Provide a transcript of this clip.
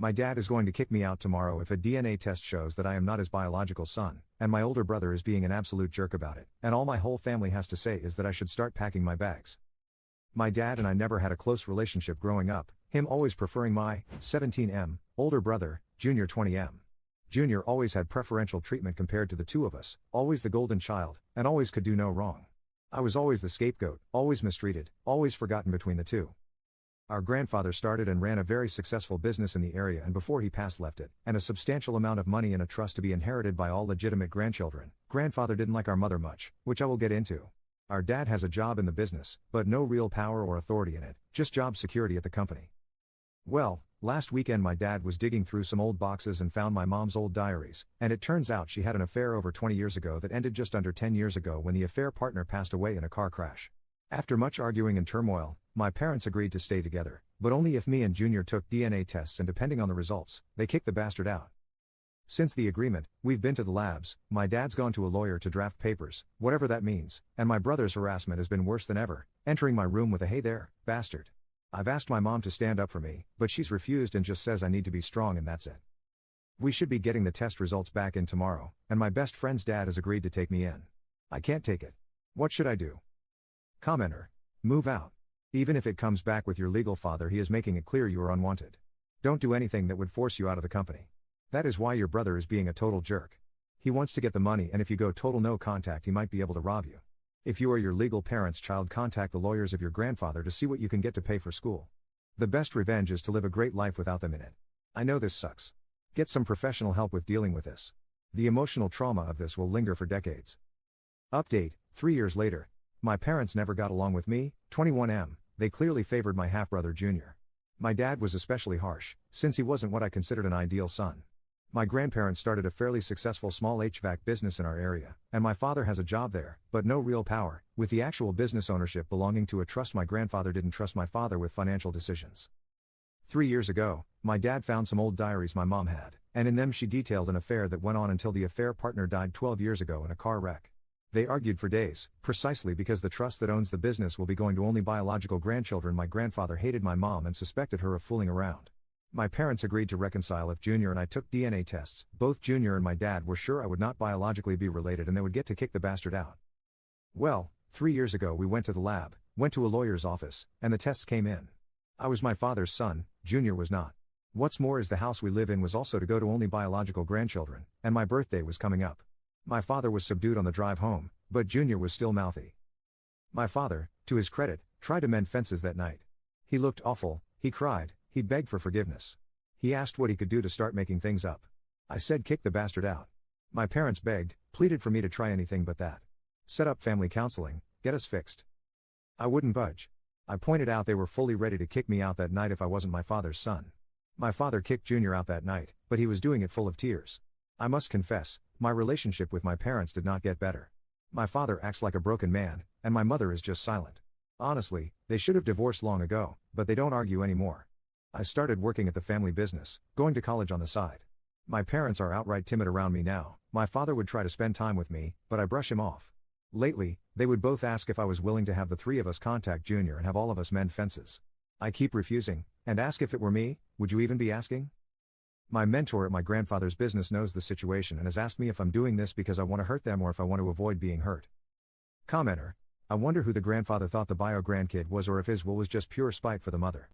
My dad is going to kick me out tomorrow if a DNA test shows that I am not his biological son, and my older brother is being an absolute jerk about it, and all my whole family has to say is that I should start packing my bags. My dad and I never had a close relationship growing up, him always preferring my 17M older brother, Junior 20M. Junior always had preferential treatment compared to the two of us, always the golden child, and always could do no wrong. I was always the scapegoat, always mistreated, always forgotten between the two. Our grandfather started and ran a very successful business in the area, and before he passed left it, and a substantial amount of money in a trust to be inherited by all legitimate grandchildren. Grandfather didn't like our mother much, which I will get into. Our dad has a job in the business, but no real power or authority in it, just job security at the company. Well, last weekend my dad was digging through some old boxes and found my mom's old diaries, and it turns out she had an affair over 20 years ago that ended just under 10 years ago when the affair partner passed away in a car crash. After much arguing and turmoil, my parents agreed to stay together, but only if me and Junior took DNA tests, and depending on the results, they kicked the bastard out. Since the agreement, we've been to the labs, my dad's gone to a lawyer to draft papers, whatever that means, and my brother's harassment has been worse than ever, entering my room with a "Hey there, bastard." I've asked my mom to stand up for me, but she's refused and just says I need to be strong, and that's it. We should be getting the test results back in tomorrow, and my best friend's dad has agreed to take me in. I can't take it. What should I do? Commenter. Move out. Even if it comes back with your legal father, he is making it clear you are unwanted. Don't do anything that would force you out of the company. That is why your brother is being a total jerk. He wants to get the money, and if you go total no contact, he might be able to rob you. If you are your legal parent's child, contact the lawyers of your grandfather to see what you can get to pay for school. The best revenge is to live a great life without them in it. I know this sucks. Get some professional help with dealing with this. The emotional trauma of this will linger for decades. Update, 3 years later. My parents never got along with me, 21M, they clearly favored my half-brother Junior. My dad was especially harsh, since he wasn't what I considered an ideal son. My grandparents started a fairly successful small HVAC business in our area, and my father has a job there, but no real power, with the actual business ownership belonging to a trust. My grandfather didn't trust my father with financial decisions. 3 years ago, my dad found some old diaries my mom had, and in them she detailed an affair that went on until the affair partner died 12 years ago in a car wreck. They argued for days, precisely because the trust that owns the business will be going to only biological grandchildren. My grandfather hated my mom and suspected her of fooling around. My parents agreed to reconcile if Junior and I took DNA tests. Both Junior and my dad were sure I would not biologically be related, and they would get to kick the bastard out. Well, 3 years ago we went to the lab, went to a lawyer's office, and the tests came in. I was my father's son, Junior was not. What's more is the house we live in was also to go to only biological grandchildren, and my birthday was coming up. My father was subdued on the drive home, but Junior was still mouthy. My father, to his credit, tried to mend fences that night. He looked awful, he cried, he begged for forgiveness. He asked what he could do to start making things up. I said kick the bastard out. My parents begged, pleaded for me to try anything but that. Set up family counseling, get us fixed. I wouldn't budge. I pointed out they were fully ready to kick me out that night if I wasn't my father's son. My father kicked Junior out that night, but he was doing it full of tears. I must confess, my relationship with my parents did not get better. My father acts like a broken man, and my mother is just silent. Honestly, they should have divorced long ago, but they don't argue anymore. I started working at the family business, going to college on the side. My parents are outright timid around me now. My father would try to spend time with me, but I brush him off. Lately, they would both ask if I was willing to have the three of us contact Junior and have all of us mend fences. I keep refusing, and ask if it were me, would you even be asking? My mentor at my grandfather's business knows the situation and has asked me if I'm doing this because I want to hurt them or if I want to avoid being hurt. Commenter. I wonder who the grandfather thought the bio-grandkid was, or if his will was just pure spite for the mother.